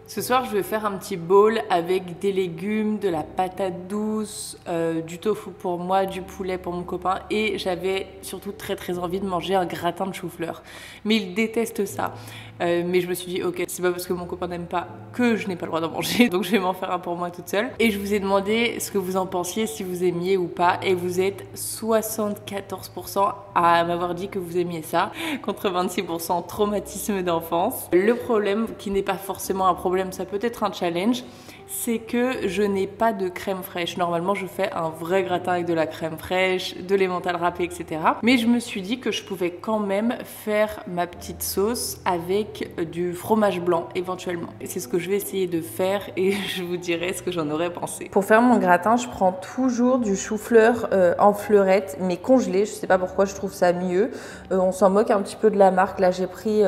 Ce soir, je vais faire un petit bowl avec des légumes, de la patate douce, du tofu pour moi, du poulet pour mon copain et j'avais surtout très envie de manger un gratin de chou-fleur. Mais il déteste ça. Mais je me suis dit, ok, c'est pas parce que mon copain n'aime pas que je n'ai pas le droit d'en manger, donc je vais m'en faire un pour moi toute seule. Et je vous ai demandé ce que vous en pensiez, si vous aimiez ou pas, et vous êtes 74% à m'avoir dit que vous aimiez ça, contre 26% traumatisme d'enfance. Le problème, qui n'est pas forcément un problème, ça peut être un challenge, c'est que je n'ai pas de crème fraîche. Normalement, je fais un vrai gratin avec de la crème fraîche, de l'emmental râpé, etc. Mais je me suis dit que je pouvais quand même faire ma petite sauce avec du fromage blanc, éventuellement. Et c'est ce que je vais essayer de faire et je vous dirai ce que j'en aurais pensé. Pour faire mon gratin, je prends toujours du chou-fleur en fleurette, mais congelé. Je sais pas pourquoi, je trouve ça mieux. On s'en moque un petit peu de la marque. Là, j'ai pris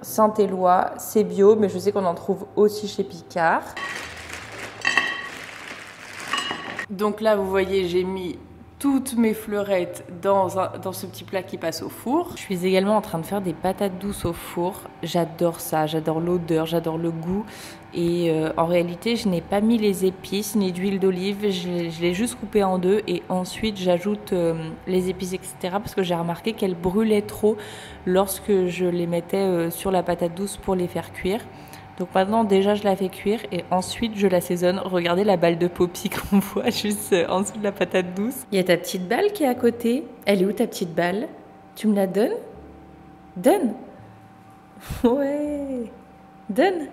Saint-Éloi, c'est bio, mais je sais qu'on en trouve aussi chez Picard. Donc là, vous voyez, j'ai mis toutes mes fleurettes dans ce petit plat qui passe au four. Je suis également en train de faire des patates douces au four. J'adore ça, j'adore l'odeur, j'adore le goût. Et en réalité, je n'ai pas mis les épices ni d'huile d'olive. Je l'ai juste coupé en deux et ensuite j'ajoute les épices, etc. Parce que j'ai remarqué qu'elles brûlaient trop lorsque je les mettais sur la patate douce pour les faire cuire. Donc maintenant, déjà, je la fais cuire et ensuite, je l'assaisonne. Regardez la balle de Poppy qu'on voit juste en dessous de la patate douce. Il y a ta petite balle qui est à côté. Elle est où ta petite balle? Tu me la donnes? Donne! Ouais! Donne!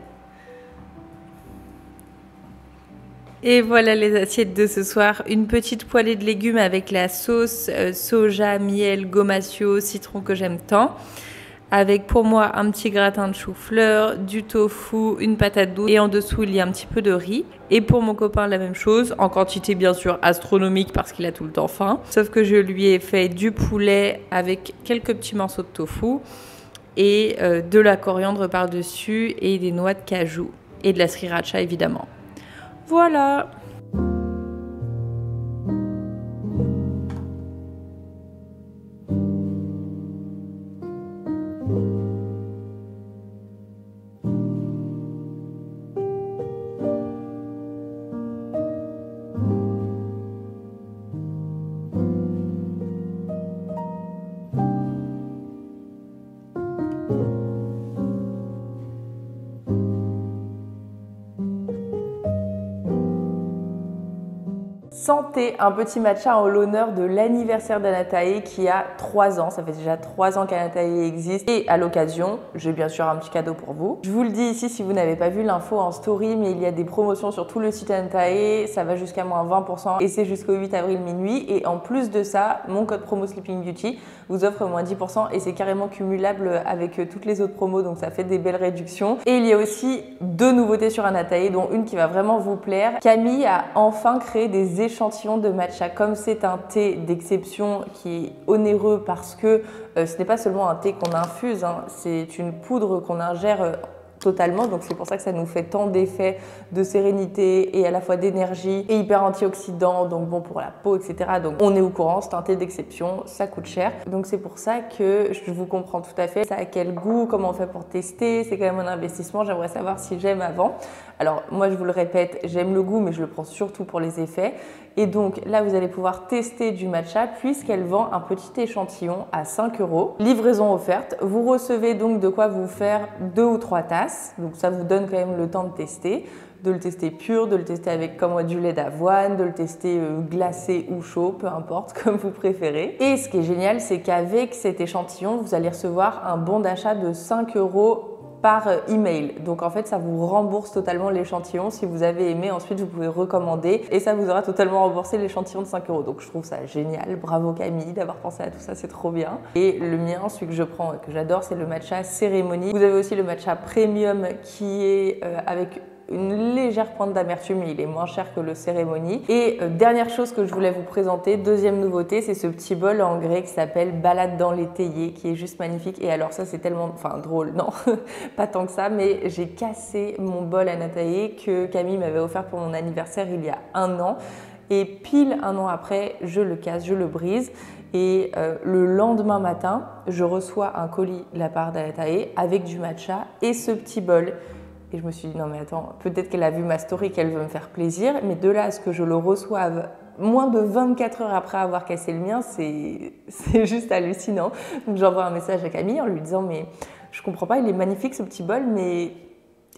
Et voilà les assiettes de ce soir. Une petite poêlée de légumes avec la sauce soja, miel, gomasio, citron que j'aime tant. Avec pour moi un petit gratin de chou-fleur, du tofu, une patate douce et en dessous il y a un petit peu de riz. Et pour mon copain la même chose, en quantité bien sûr astronomique parce qu'il a tout le temps faim. Sauf que je lui ai fait du poulet avec quelques petits morceaux de tofu et de la coriandre par-dessus et des noix de cajou et de la sriracha évidemment. Voilà! Santé, un petit matcha en l'honneur de l'anniversaire d'Anatae qui a 3 ans. Ça fait déjà 3 ans qu'Anatae existe. Et à l'occasion, j'ai bien sûr un petit cadeau pour vous. Je vous le dis ici si vous n'avez pas vu l'info en story, mais il y a des promotions sur tout le site Anatae. Ça va jusqu'à moins 20% et c'est jusqu'au 8 avril minuit. Et en plus de ça, mon code promo Sleeping Beauty vous offre moins 10% et c'est carrément cumulable avec toutes les autres promos. Donc ça fait des belles réductions. Et il y a aussi 2 nouveautés sur Anatae, dont une qui va vraiment vous plaire. Camille a enfin créé des échantillons de matcha. Comme c'est un thé d'exception qui est onéreux parce que ce n'est pas seulement un thé qu'on infuse, hein, c'est une poudre qu'on ingère totalement, donc c'est pour ça que ça nous fait tant d'effets de sérénité et à la fois d'énergie et hyper antioxydant, donc bon pour la peau, etc. Donc on est au courant, c'est un thé d'exception, ça coûte cher. Donc c'est pour ça que je vous comprends tout à fait. Ça a quel goût, comment on fait pour tester, c'est quand même un investissement, j'aimerais savoir si j'aime avant. Alors moi je vous le répète, j'aime le goût mais je le prends surtout pour les effets. Et donc là vous allez pouvoir tester du matcha puisqu'elle vend un petit échantillon à 5 €. Livraison offerte, vous recevez donc de quoi vous faire 2 ou 3 tasses. Donc ça vous donne quand même le temps de tester le tester pur, de le tester avec comme moi du lait d'avoine, de le tester glacé ou chaud, peu importe, comme vous préférez. Et ce qui est génial, c'est qu'avec cet échantillon, vous allez recevoir un bon d'achat de 5 € par email. Donc en fait, ça vous rembourse totalement l'échantillon. Si vous avez aimé, ensuite vous pouvez recommander et ça vous aura totalement remboursé l'échantillon de 5 €. Donc je trouve ça génial. Bravo Camille d'avoir pensé à tout ça, c'est trop bien. Et le mien, celui que je prends et que j'adore, c'est le matcha cérémonie. Vous avez aussi le matcha premium qui est avec une légère pointe d'amertume, mais il est moins cher que le cérémonie. Et dernière chose que je voulais vous présenter, deuxième nouveauté, c'est ce petit bol en grès qui s'appelle Balade dans l'étayé, qui est juste magnifique. Et alors ça, c'est tellement, enfin drôle, non, pas tant que ça, mais j'ai cassé mon bol Anatae que Camille m'avait offert pour mon anniversaire il y a 1 an. Et pile 1 an après, je le casse, je le brise. Et le lendemain matin, je reçois un colis de la part d'Anatae avec du matcha et ce petit bol. Et je me suis dit, non mais attends, peut-être qu'elle a vu ma story, qu'elle veut me faire plaisir, mais de là à ce que je le reçoive moins de 24 heures après avoir cassé le mien, c'est juste hallucinant. Donc j'envoie un message à Camille en lui disant, mais je comprends pas, il est magnifique ce petit bol, mais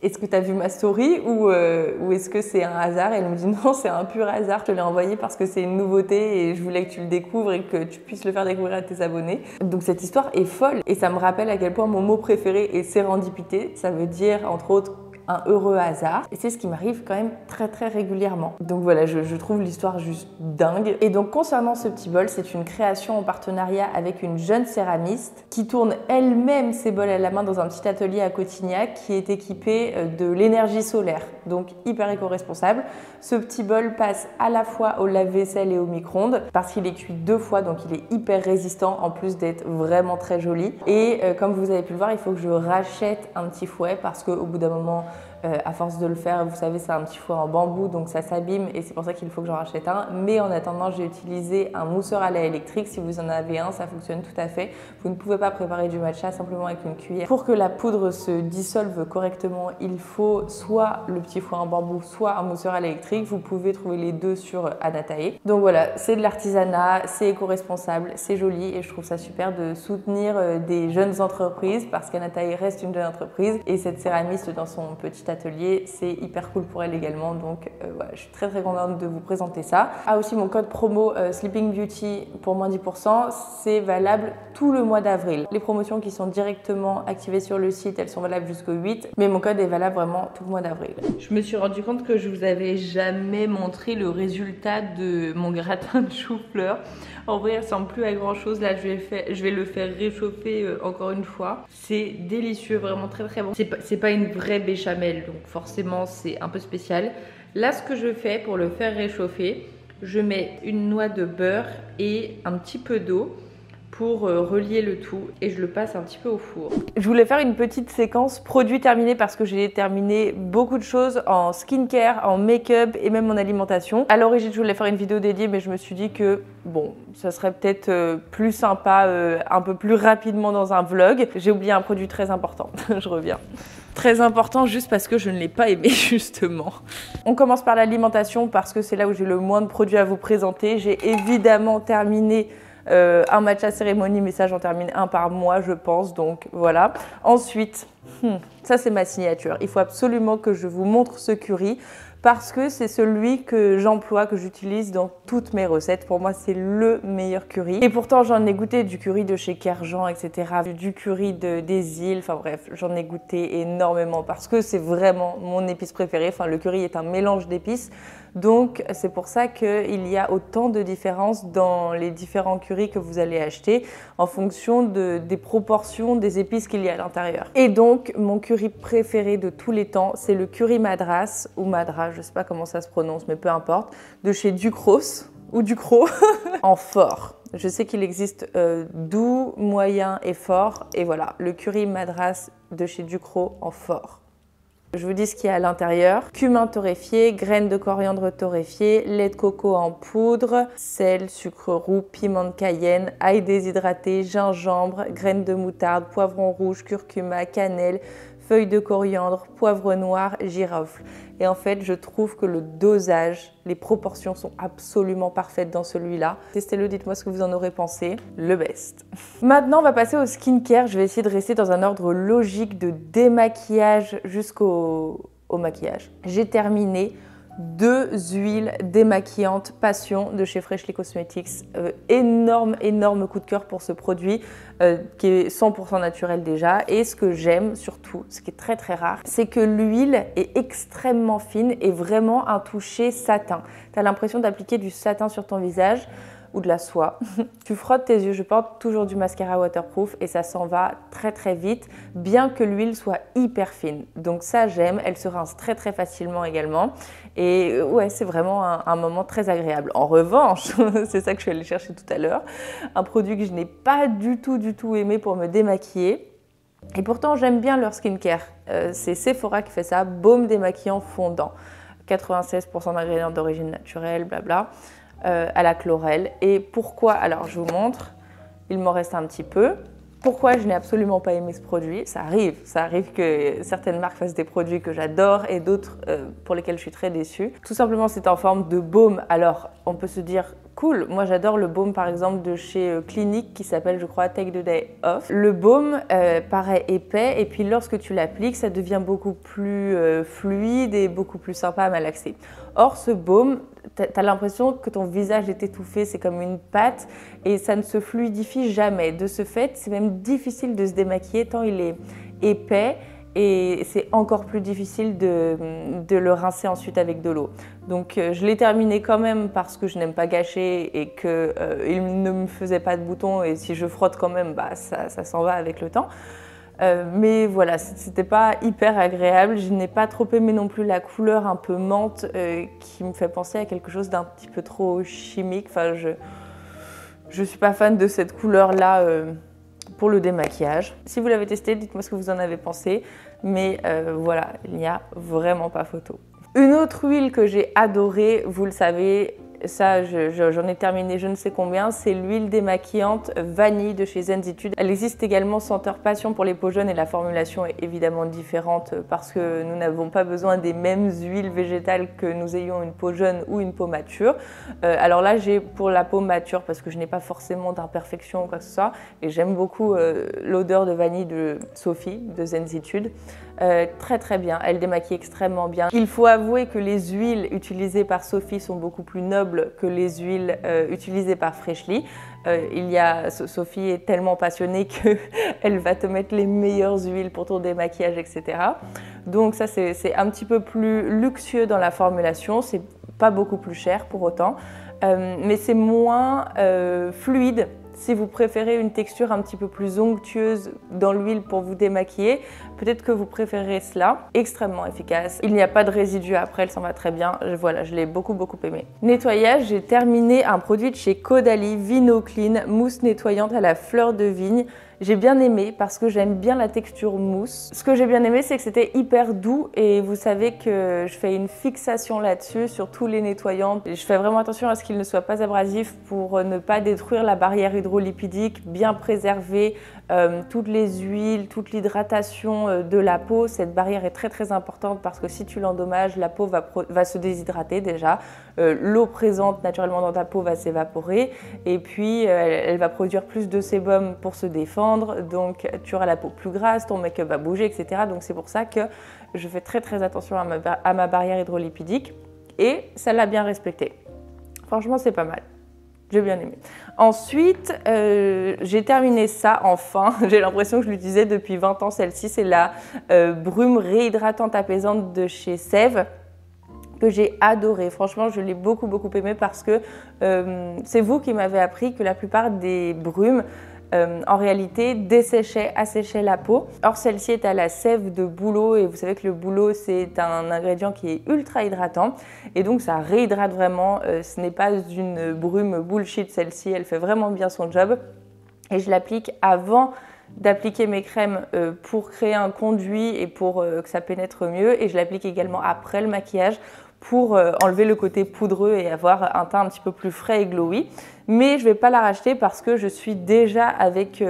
est-ce que tu as vu ma story ou est-ce que c'est un hasard? Et elle me dit, non, c'est un pur hasard, je te l'ai envoyé parce que c'est une nouveauté et je voulais que tu le découvres et que tu puisses le faire découvrir à tes abonnés. Donc cette histoire est folle et ça me rappelle à quel point mon mot préféré est sérendipité. Ça veut dire, entre autres, un heureux hasard. Et c'est ce qui m'arrive quand même très régulièrement. Donc voilà, je trouve l'histoire juste dingue. Et donc concernant ce petit bol, c'est une création en partenariat avec une jeune céramiste qui tourne elle-même ses bols à la main dans un petit atelier à Cotignac qui est équipé de l'énergie solaire. Donc hyper éco-responsable. Ce petit bol passe à la fois au lave-vaisselle et au micro-ondes parce qu'il est cuit 2 fois, donc il est hyper résistant en plus d'être vraiment très joli. Et comme vous avez pu le voir, il faut que je rachète un petit fouet parce qu'au bout d'un moment, à force de le faire, vous savez, c'est un petit fouet en bambou, donc ça s'abîme et c'est pour ça qu'il faut que j'en rachète un. Mais en attendant, j'ai utilisé un mousseur à lait électrique. Si vous en avez un, ça fonctionne tout à fait. Vous ne pouvez pas préparer du matcha simplement avec une cuillère. Pour que la poudre se dissolve correctement, il faut soit le petit fouet en bambou, soit un mousseur à lait électrique. Vous pouvez trouver les deux sur Anatae. Donc voilà, c'est de l'artisanat, c'est éco-responsable, c'est joli et je trouve ça super de soutenir des jeunes entreprises parce qu'Anatae reste une jeune entreprise et cette céramiste dans son petit atelier, c'est hyper cool pour elle également. Donc voilà, je suis très contente de vous présenter ça. Ah aussi mon code promo Sleeping Beauty pour moins 10%, c'est valable tout le mois d'avril. Les promotions qui sont directement activées sur le site, elles sont valables jusqu'au 8, mais mon code est valable vraiment tout le mois d'avril. Je me suis rendu compte que je vous avais jamais montré le résultat de mon gratin de chou-fleur. En vrai, il ressemble plus à grand chose. Là, je vais le faire réchauffer encore une fois. C'est délicieux, vraiment très bon. C'est pas une vraie béchamel, donc forcément, c'est un peu spécial. Là, ce que je fais pour le faire réchauffer, je mets une noix de beurre et un petit peu d'eau pour relier le tout et je le passe un petit peu au four. Je voulais faire une petite séquence produits terminés parce que j'ai terminé beaucoup de choses en skincare, en make-up et même en alimentation. À l'origine, je voulais faire une vidéo dédiée mais je me suis dit que bon, ça serait peut-être plus sympa un peu plus rapidement dans un vlog. J'ai oublié un produit très important, je reviens. Très important juste parce que je ne l'ai pas aimé justement. On commence par l'alimentation parce que c'est là où j'ai le moins de produits à vous présenter. J'ai évidemment terminé un matcha cérémonie, mais ça j'en termine un par mois je pense, donc voilà. Ensuite, ça c'est ma signature. Il faut absolument que je vous montre ce curry parce que c'est celui que j'emploie, que j'utilise dans toutes mes recettes. Pour moi, c'est le meilleur curry. Et pourtant, j'en ai goûté du curry de chez Kerjan, etc. Du curry des îles, enfin bref, j'en ai goûté énormément parce que c'est vraiment mon épice préférée. Enfin, le curry est un mélange d'épices. Donc, c'est pour ça qu'il y a autant de différences dans les différents currys que vous allez acheter en fonction des proportions des épices qu'il y a à l'intérieur. Et donc, mon curry préféré de tous les temps, c'est le curry madras ou madras, je ne sais pas comment ça se prononce, mais peu importe, de chez Ducros ou Ducros en fort. Je sais qu'il existe doux, moyen et fort. Et voilà, le curry madras de chez Ducros en fort. Je vous dis ce qu'il y a à l'intérieur. Cumin torréfié, graines de coriandre torréfiées, lait de coco en poudre, sel, sucre roux, piment de cayenne, ail déshydraté, gingembre, graines de moutarde, poivron rouge, curcuma, cannelle, feuilles de coriandre, poivre noir, girofle. Et en fait, je trouve que le dosage, les proportions sont absolument parfaites dans celui-là. Testez-le, dites-moi ce que vous en aurez pensé. Le best. Maintenant, on va passer au skincare. Je vais essayer de rester dans un ordre logique de démaquillage jusqu'au maquillage. J'ai terminé 2 huiles démaquillantes Passion de chez Freshly Cosmetics. Énorme coup de cœur pour ce produit qui est 100% naturel déjà. Et ce que j'aime surtout, ce qui est très rare, c'est que l'huile est extrêmement fine et vraiment un toucher satin. Tu as l'impression d'appliquer du satin sur ton visage ou de la soie. Tu frottes tes yeux, je porte toujours du mascara waterproof et ça s'en va très vite, bien que l'huile soit hyper fine. Donc ça j'aime, elle se rince très facilement également. Et ouais, c'est vraiment un moment très agréable. En revanche, c'est ça que je suis allée chercher tout à l'heure, un produit que je n'ai pas du tout aimé pour me démaquiller. Et pourtant j'aime bien leur skincare. C'est Sephora qui fait ça, baume démaquillant fondant. 96% d'ingrédients d'origine naturelle, blabla. À la chlorelle. Et pourquoi? Alors je vous montre, il m'en reste un petit peu. Pourquoi je n'ai absolument pas aimé ce produit? Ça arrive que certaines marques fassent des produits que j'adore et d'autres pour lesquels je suis très déçue. Tout simplement, c'est en forme de baume. Alors, on peut se dire, cool, moi j'adore le baume par exemple de chez Clinique qui s'appelle, je crois, Take the Day Off. Le baume paraît épais et puis lorsque tu l'appliques, ça devient beaucoup plus fluide et beaucoup plus sympa à malaxer. Or, ce baume, t'as l'impression que ton visage est étouffé, c'est comme une pâte et ça ne se fluidifie jamais. De ce fait, c'est même difficile de se démaquiller tant il est épais et c'est encore plus difficile de le rincer ensuite avec de l'eau. Donc je l'ai terminé quand même parce que je n'aime pas gâcher et qu'il ne me faisait pas de boutons et si je frotte quand même, bah, ça s'en va avec le temps. Mais voilà, c'était pas hyper agréable. Je n'ai pas trop aimé non plus la couleur un peu menthe qui me fait penser à quelque chose d'un petit peu trop chimique. Enfin, je suis pas fan de cette couleur-là pour le démaquillage. Si vous l'avez testé, dites-moi ce que vous en avez pensé. Mais voilà, il n'y a vraiment pas photo. Une autre huile que j'ai adorée, vous le savez, ça j'en ai terminé je ne sais combien, c'est l'huile démaquillante vanille de chez Zenzitude. Elle existe également senteur passion pour les peaux jeunes et la formulation est évidemment différente parce que nous n'avons pas besoin des mêmes huiles végétales que nous ayons une peau jeune ou une peau mature. Alors là j'ai pour la peau mature parce que je n'ai pas forcément d'imperfection ou quoi que ce soit et j'aime beaucoup l'odeur de vanille de Sophie de Zenzitude. Très bien, elle démaquille extrêmement bien. Il faut avouer que les huiles utilisées par Sophie sont beaucoup plus nobles que les huiles utilisées par Freshly. Sophie est tellement passionnée qu'elle va te mettre les meilleures huiles pour ton démaquillage, etc. Donc ça c'est un petit peu plus luxueux dans la formulation, c'est pas beaucoup plus cher pour autant, mais c'est moins fluide. Si vous préférez une texture un petit peu plus onctueuse dans l'huile pour vous démaquiller, peut-être que vous préférez cela. Extrêmement efficace. Il n'y a pas de résidus après, elle s'en va très bien. Voilà, je l'ai beaucoup aimé. Nettoyage, j'ai terminé un produit de chez Caudalie, Vino Clean, mousse nettoyante à la fleur de vigne. J'ai bien aimé parce que j'aime bien la texture mousse. Ce que j'ai bien aimé, c'est que c'était hyper doux et vous savez que je fais une fixation là-dessus sur tous les nettoyants. Je fais vraiment attention à ce qu'ils ne soient pas abrasifs pour ne pas détruire la barrière hydrolipidique, bien préserver toutes les huiles, toute l'hydratation de la peau. Cette barrière est très importante parce que si tu l'endommages, la peau va se déshydrater déjà. L'eau présente naturellement dans ta peau va s'évaporer et puis elle va produire plus de sébum pour se défendre. Donc tu auras la peau plus grasse, ton make-up va bouger, etc. Donc c'est pour ça que je fais très attention à ma barrière hydrolipidique et ça l'a bien respectée. Franchement, c'est pas mal. J'ai bien aimé. Ensuite, j'ai terminé ça enfin. J'ai l'impression que je l'utilisais depuis 20 ans. Celle-ci, c'est la brume réhydratante apaisante de chez Sève que j'ai adoré. Franchement, je l'ai beaucoup aimé parce que c'est vous qui m'avez appris que la plupart des brumes en réalité desséchaient, asséchaient la peau. Or celle-ci est à la sève de bouleau et vous savez que le bouleau c'est un ingrédient qui est ultra hydratant et donc ça réhydrate vraiment. Ce n'est pas une brume bullshit, celle-ci elle fait vraiment bien son job et je l'applique avant d'appliquer mes crèmes pour créer un conduit et pour que ça pénètre mieux et je l'applique également après le maquillage pour enlever le côté poudreux et avoir un teint un petit peu plus frais et glowy. Mais je ne vais pas la racheter parce que je suis déjà avec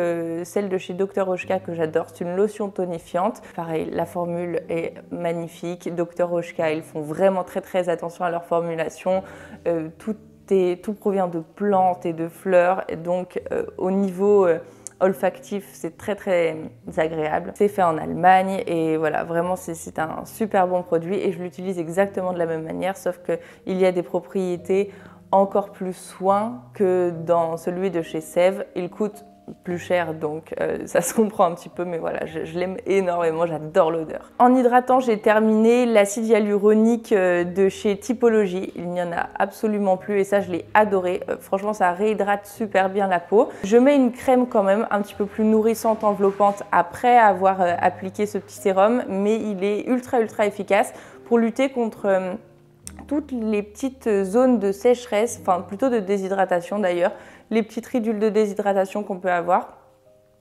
celle de chez Dr Oshka que j'adore. C'est une lotion tonifiante. Pareil, la formule est magnifique. Dr Oshka, ils font vraiment très attention à leur formulation. Tout provient de plantes et de fleurs. Et donc au niveau olfactif, c'est très agréable. C'est fait en Allemagne et voilà, vraiment c'est un super bon produit et je l'utilise exactement de la même manière, sauf qu'il y a des propriétés encore plus soin que dans celui de chez Sève. Il coûte plus cher donc ça se comprend un petit peu, mais voilà, je l'aime énormément, j'adore l'odeur. En hydratant, j'ai terminé l'acide hyaluronique de chez Typologie. Il n'y en a absolument plus et ça je l'ai adoré. Franchement, ça réhydrate super bien la peau. Je mets une crème quand même un petit peu plus nourrissante, enveloppante après avoir appliqué ce petit sérum, mais il est ultra efficace pour lutter contre toutes les petites zones de sécheresse, enfin plutôt de déshydratation d'ailleurs, les petites ridules de déshydratation qu'on peut avoir.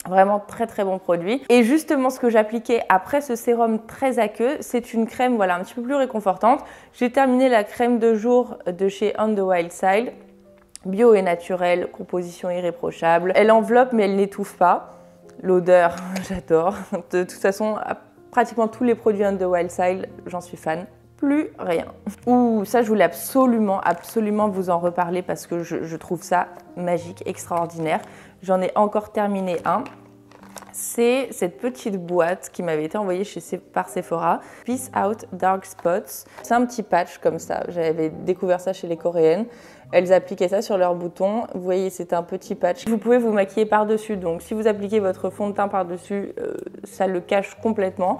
Vraiment très bon produit. Et justement, ce que j'appliquais après ce sérum très aqueux, c'est une crème voilà, un petit peu plus réconfortante. J'ai terminé la crème de jour de chez On the Wild Side. Bio et naturel, composition irréprochable. Elle enveloppe mais elle n'étouffe pas. L'odeur, j'adore. De toute façon, pratiquement tous les produits de Wild Style, j'en suis fan. Plus rien. Ouh, ça je voulais absolument vous en reparler parce que je trouve ça magique, extraordinaire. J'en ai encore terminé un. C'est cette petite boîte qui m'avait été envoyée par Sephora. Peace Out Dark Spots. C'est un petit patch comme ça. J'avais découvert ça chez les Coréennes. Elles appliquaient ça sur leurs boutons. Vous voyez, c'est un petit patch. Vous pouvez vous maquiller par-dessus. Donc, si vous appliquez votre fond de teint par-dessus, ça le cache complètement.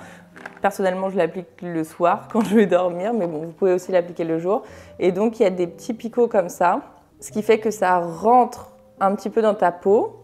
Personnellement, je l'applique le soir quand je vais dormir. Mais bon, vous pouvez aussi l'appliquer le jour. Et donc, il y a des petits picots comme ça. Ce qui fait que ça rentre un petit peu dans ta peau.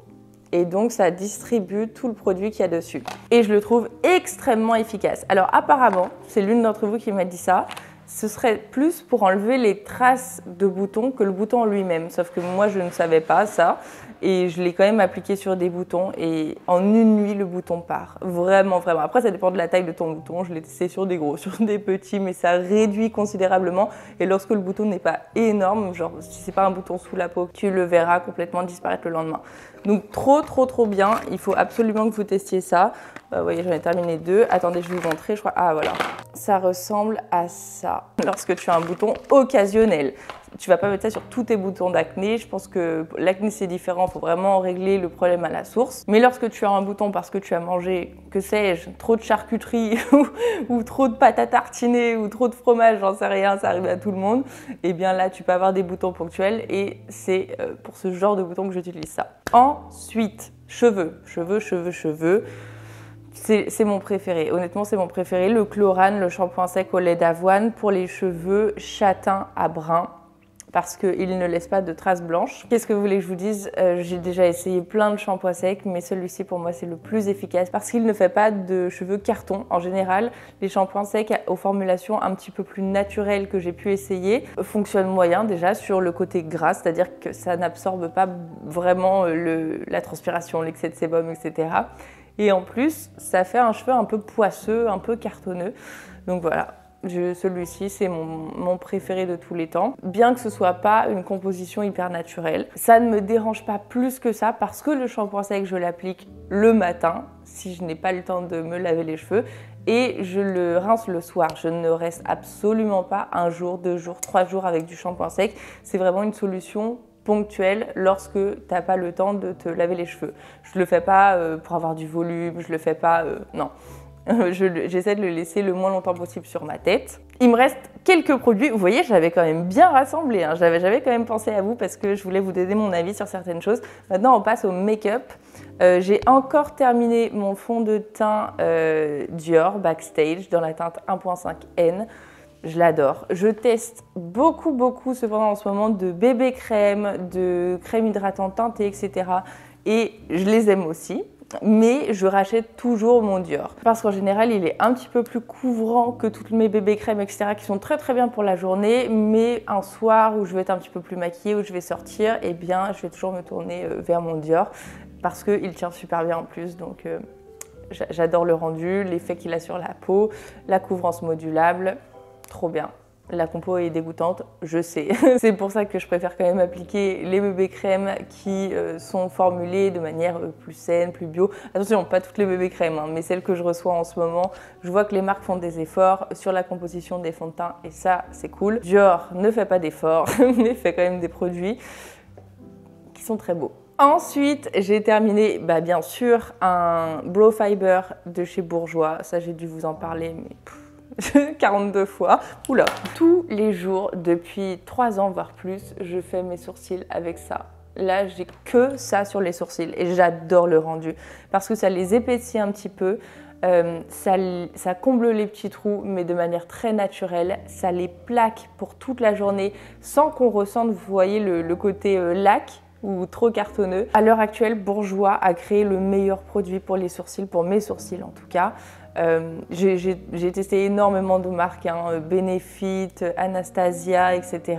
Et donc, ça distribue tout le produit qu'il y a dessus. Et je le trouve extrêmement efficace. Alors, apparemment, c'est l'une d'entre vous qui m'a dit ça, ce serait plus pour enlever les traces de boutons que le bouton en lui-même. Sauf que moi, je ne savais pas ça. Et je l'ai quand même appliqué sur des boutons. Et en une nuit, le bouton part. Vraiment, vraiment. Après, ça dépend de la taille de ton bouton. Je l'ai testé sur des gros, sur des petits. Mais ça réduit considérablement. Et lorsque le bouton n'est pas énorme, genre si c'est pas un bouton sous la peau, tu le verras complètement disparaître le lendemain. Donc trop bien, il faut absolument que vous testiez ça. Vous voyez, j'en ai terminé 2. Attendez, je vais vous montrer, je crois. Ah voilà, ça ressemble à ça. Lorsque tu as un bouton occasionnel, tu vas pas mettre ça sur tous tes boutons d'acné. Je pense que l'acné c'est différent, il faut vraiment régler le problème à la source. Mais lorsque tu as un bouton parce que tu as mangé, que sais-je, trop de charcuterie ou trop de pâte à tartiner ou trop de fromage, j'en sais rien, ça arrive à tout le monde. Et bien là, tu peux avoir des boutons ponctuels et c'est pour ce genre de bouton que j'utilise ça. Ensuite, cheveux. C'est mon préféré. Honnêtement, c'est mon préféré. Le Chlorane, le shampoing sec au lait d'avoine pour les cheveux châtains à bruns parce qu'il ne laisse pas de traces blanches. Qu'est-ce que vous voulez que je vous dise? J'ai déjà essayé plein de shampoings secs, mais celui-ci pour moi c'est le plus efficace parce qu'il ne fait pas de cheveux carton. En général, les shampoings secs aux formulations un petit peu plus naturelles que j'ai pu essayer fonctionnent moyen déjà sur le côté gras, c'est-à-dire que ça n'absorbe pas vraiment la transpiration, l'excès de sébum, etc. Et en plus, ça fait un cheveu un peu poisseux, un peu cartonneux. Donc voilà. Celui-ci, c'est mon préféré de tous les temps. Bien que ce soit pas une composition hyper naturelle, ça ne me dérange pas plus que ça parce que le shampoing sec, je l'applique le matin si je n'ai pas le temps de me laver les cheveux et je le rince le soir. Je ne reste absolument pas 1 jour, 2 jours, 3 jours avec du shampoing sec. C'est vraiment une solution ponctuelle lorsque tu n'as pas le temps de te laver les cheveux. Je le fais pas pour avoir du volume, je le fais pas... non. J'essaie de le laisser le moins longtemps possible sur ma tête. Il me reste quelques produits. Vous voyez, j'avais quand même bien rassemblé. Hein. J'avais quand même pensé à vous parce que je voulais vous donner mon avis sur certaines choses. Maintenant, on passe au make-up. J'ai encore terminé mon fond de teint Dior Backstage dans la teinte 1.5N. Je l'adore. Je teste beaucoup cependant en ce moment de bébé crème, de crème hydratante teintée, etc. Et je les aime aussi. Mais je rachète toujours mon Dior parce qu'en général il est un petit peu plus couvrant que toutes mes bébés crèmes etc qui sont très bien pour la journée, mais un soir où je vais être un petit peu plus maquillée, où je vais sortir, eh bien je vais toujours me tourner vers mon Dior parce qu'il tient super bien en plus. Donc j'adore le rendu, l'effet qu'il a sur la peau, la couvrance modulable, trop bien. La compo est dégoûtante, je sais. C'est pour ça que je préfère quand même appliquer les bébés crèmes qui sont formulées de manière plus saine, plus bio. Attention, pas toutes les bébés crèmes, hein, mais celles que je reçois en ce moment. Je vois que les marques font des efforts sur la composition des fonds de teint et ça, c'est cool. Dior ne fait pas d'efforts, mais fait quand même des produits qui sont très beaux. Ensuite, j'ai terminé, bien sûr, un Brow Fiber de chez Bourjois. Ça, j'ai dû vous en parler, mais... 42 fois. Oula. Tous les jours, depuis 3 ans, voire plus, je fais mes sourcils avec ça. Là, j'ai que ça sur les sourcils et j'adore le rendu parce que ça les épaissit un petit peu, ça comble les petits trous, mais de manière très naturelle. Ça les plaque pour toute la journée sans qu'on ressente, vous voyez, le côté lac ou trop cartonneux. À l'heure actuelle, Bourjois a créé le meilleur produit pour les sourcils, pour mes sourcils en tout cas. J'ai testé énormément de marques, hein, Benefit, Anastasia, etc.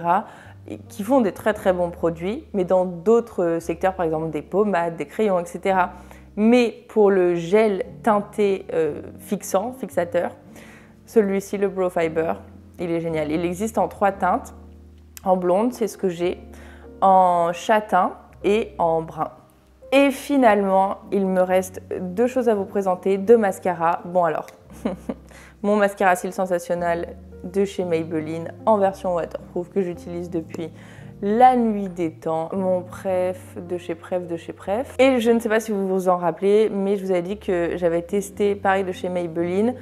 qui font des très bons produits, mais dans d'autres secteurs, par exemple des pommades, des crayons, etc. Mais pour le gel teinté fixateur, celui-ci, le Brow Fiber, il est génial. Il existe en 3 teintes. En blonde, c'est ce que j'ai, en châtain et en brun. Et finalement, il me reste deux choses à vous présenter, deux mascaras. Bon alors, mon mascara Cils Sensationnel de chez Maybelline en version waterproof que j'utilise depuis la nuit des temps, mon Pref de chez Pref. Et je ne sais pas si vous vous en rappelez, mais je vous avais dit que j'avais testé pareil de chez Maybelline,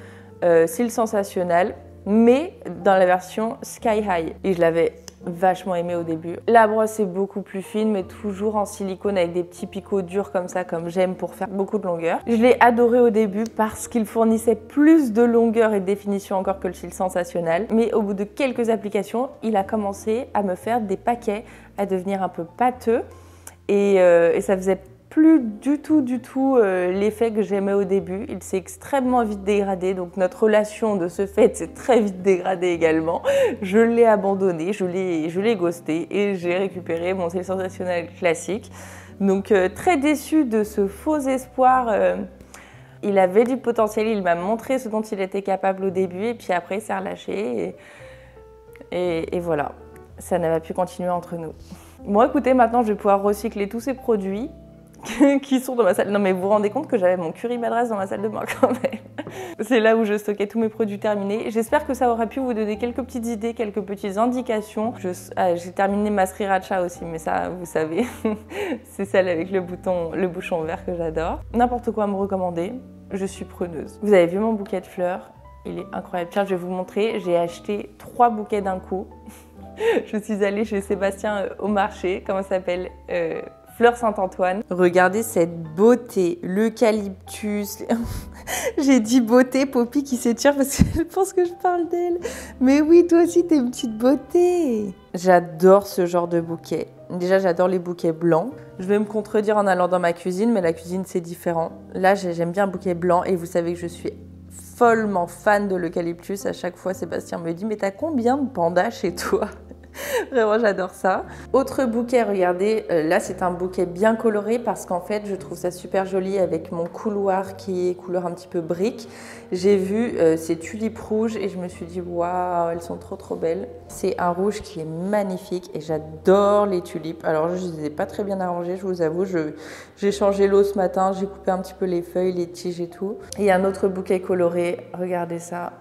Cils Sensationnel, mais dans la version Sky High. Et je l'avais vachement aimé au début. La brosse est beaucoup plus fine, mais toujours en silicone avec des petits picots durs comme ça, comme j'aime pour faire beaucoup de longueur. Je l'ai adoré au début parce qu'il fournissait plus de longueur et de définition encore que le Cils Sensationnel. Mais au bout de quelques applications, il a commencé à me faire des paquets, à devenir un peu pâteux. Et ça faisait plus du tout l'effet que j'aimais au début. Il s'est extrêmement vite dégradé, donc notre relation de ce fait s'est très vite dégradée également. Je l'ai abandonné, je l'ai ghosté et j'ai récupéré mon Cils Sensationnel classique. Donc très déçue de ce faux espoir. Il avait du potentiel, il m'a montré ce dont il était capable au début et puis après il s'est relâché et voilà, ça n'a pas pu continuer entre nous. Bon écoutez, maintenant je vais pouvoir recycler tous ces produits qui sont dans ma salle. Non mais vous vous rendez compte que j'avais mon Curie Madras dans ma salle de bain quand même. C'est là où je stockais tous mes produits terminés. J'espère que ça aura pu vous donner quelques petites idées, quelques petites indications. J'ai terminé ma Sriracha aussi, mais ça vous savez, c'est celle avec le bouchon vert que j'adore. N'importe quoi à me recommander, je suis preneuse. Vous avez vu mon bouquet de fleurs? Il est incroyable. Tiens, je vais vous montrer, j'ai acheté 3 bouquets d'un coup. Je suis allée chez Sébastien au marché, comment ça s'appelle Fleur Saint-Antoine. Regardez cette beauté, l'eucalyptus. J'ai dit beauté, Poppy qui s'étire parce qu'elle pense que je parle d'elle. Mais oui, toi aussi, t'es une petite beauté. J'adore ce genre de bouquet. Déjà, j'adore les bouquets blancs. Je vais me contredire en allant dans ma cuisine, mais la cuisine, c'est différent. Là, j'aime bien un bouquet blanc et vous savez que je suis follement fan de l'eucalyptus. À chaque fois, Sébastien me dit « Mais t'as combien de pandas chez toi ?» Vraiment, j'adore ça. Autre bouquet, regardez, là c'est un bouquet bien coloré parce qu'en fait je trouve ça super joli avec mon couloir qui est couleur un petit peu brique. J'ai vu ces tulipes rouges et je me suis dit waouh, elles sont trop belles. C'est un rouge qui est magnifique et j'adore les tulipes. Alors je ne les ai pas très bien arrangées, je vous avoue. J'ai changé l'eau ce matin, j'ai coupé un petit peu les feuilles, les tiges et tout. Et un autre bouquet coloré, regardez ça.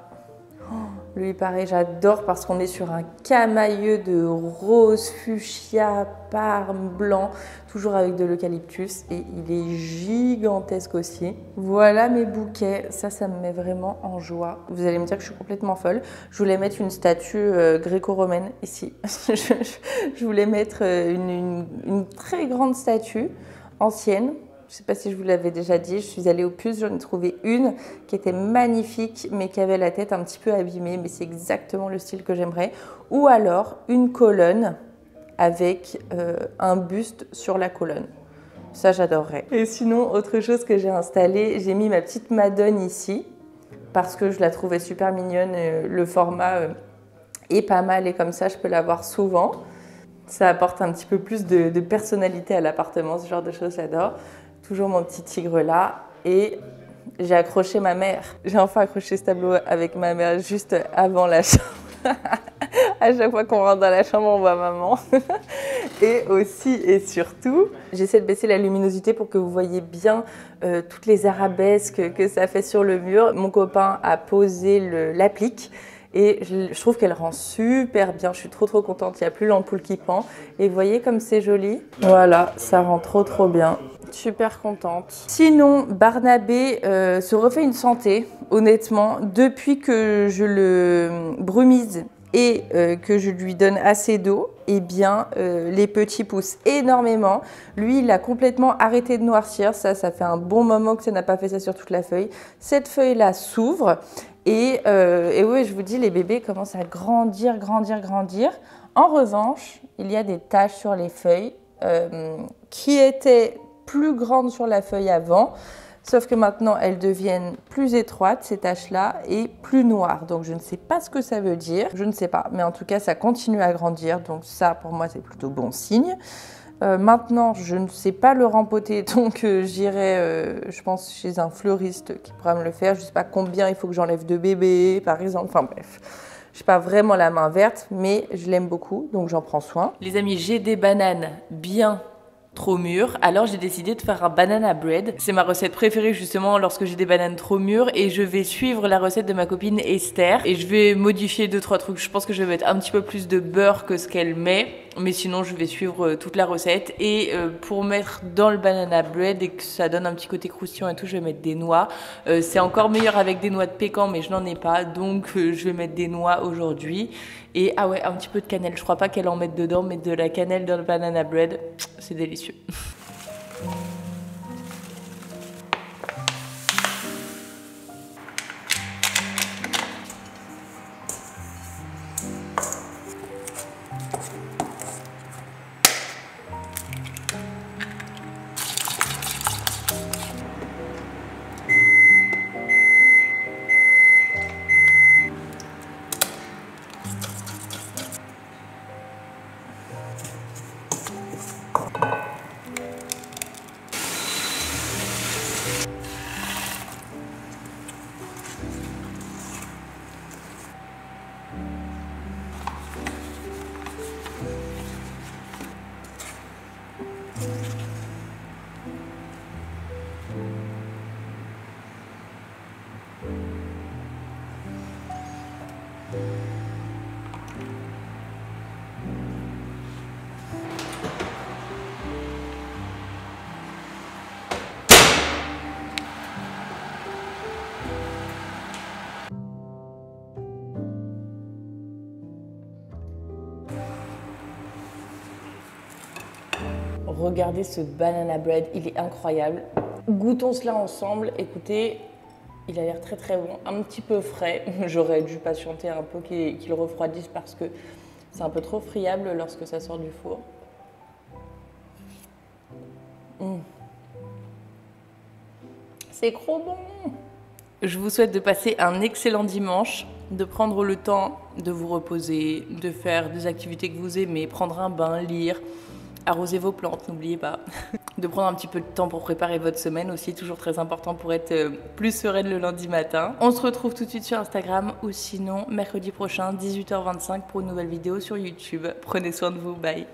Lui, pareil, j'adore parce qu'on est sur un camailleux de rose, fuchsia, parme, blanc, toujours avec de l'eucalyptus et il est gigantesque aussi. Voilà mes bouquets, ça me met vraiment en joie. Vous allez me dire que je suis complètement folle. Je voulais mettre une statue gréco-romaine ici. Je voulais mettre une très grande statue ancienne. Je ne sais pas si je vous l'avais déjà dit, je suis allée au Puce, j'en ai trouvé une qui était magnifique, mais qui avait la tête un petit peu abîmée, mais c'est exactement le style que j'aimerais. Ou alors une colonne avec un buste sur la colonne. Ça, j'adorerais. Et sinon, autre chose que j'ai installé, j'ai mis ma petite Madone ici, parce que je la trouvais super mignonne. Le format est pas mal et comme ça, je peux la voir souvent. Ça apporte un petit peu plus de personnalité à l'appartement, ce genre de choses, j'adore. Toujours mon petit tigre là et j'ai accroché ma mère. J'ai enfin accroché ce tableau avec ma mère juste avant la chambre. À chaque fois qu'on rentre dans la chambre, on voit maman. Et aussi et surtout, j'essaie de baisser la luminosité pour que vous voyez bien toutes les arabesques que ça fait sur le mur. Mon copain a posé l'applique. Et je trouve qu'elle rend super bien, je suis trop contente, il n'y a plus l'ampoule qui pend. Et vous voyez comme c'est joli. Voilà, ça rend trop bien. Super contente. Sinon, Barnabé se refait une santé, honnêtement. Depuis que je le brumise et que je lui donne assez d'eau, eh bien, les petits poussent énormément. Lui, il a complètement arrêté de noircir. Ça fait un bon moment que ça n'a pas fait ça sur toute la feuille. Cette feuille-là s'ouvre. Et oui, je vous dis, les bébés commencent à grandir. En revanche, il y a des taches sur les feuilles qui étaient plus grandes sur la feuille avant, sauf que maintenant, elles deviennent plus étroites, ces taches-là, et plus noires. Donc, je ne sais pas ce que ça veut dire, je ne sais pas. Mais en tout cas, ça continue à grandir, donc ça, pour moi, c'est plutôt bon signe. Maintenant, je ne sais pas le rempoter, donc j'irai, je pense, chez un fleuriste qui pourra me le faire. Je ne sais pas combien il faut que j'enlève de bébés, par exemple. Enfin bref, je n'ai pas vraiment la main verte, mais je l'aime beaucoup, donc j'en prends soin. Les amis, j'ai des bananes bien trop mûres, alors j'ai décidé de faire un banana bread. C'est ma recette préférée justement lorsque j'ai des bananes trop mûres et je vais suivre la recette de ma copine Esther et je vais modifier 2-3 trucs. Je pense que je vais mettre un petit peu plus de beurre que ce qu'elle met, mais sinon je vais suivre toute la recette. Et pour mettre dans le banana bread et que ça donne un petit côté croustillant et tout, je vais mettre des noix. C'est encore meilleur avec des noix de pécan, mais je n'en ai pas, donc je vais mettre des noix aujourd'hui. Et ah ouais, un petit peu de cannelle. Je crois pas qu'elle en mette dedans, mais de la cannelle dans le banana bread, c'est délicieux. Regardez ce banana bread, il est incroyable. Goûtons cela ensemble. Écoutez, il a l'air très très bon, un petit peu frais. J'aurais dû patienter un peu qu'il refroidisse parce que c'est un peu trop friable lorsque ça sort du four. C'est trop bon. Je vous souhaite de passer un excellent dimanche, de prendre le temps de vous reposer, de faire des activités que vous aimez, prendre un bain, lire, arroser vos plantes, n'oubliez pas. De prendre un petit peu de temps pour préparer votre semaine aussi, toujours très important pour être plus sereine le lundi matin. On se retrouve tout de suite sur Instagram ou sinon mercredi prochain 18h25 pour une nouvelle vidéo sur YouTube. Prenez soin de vous, bye.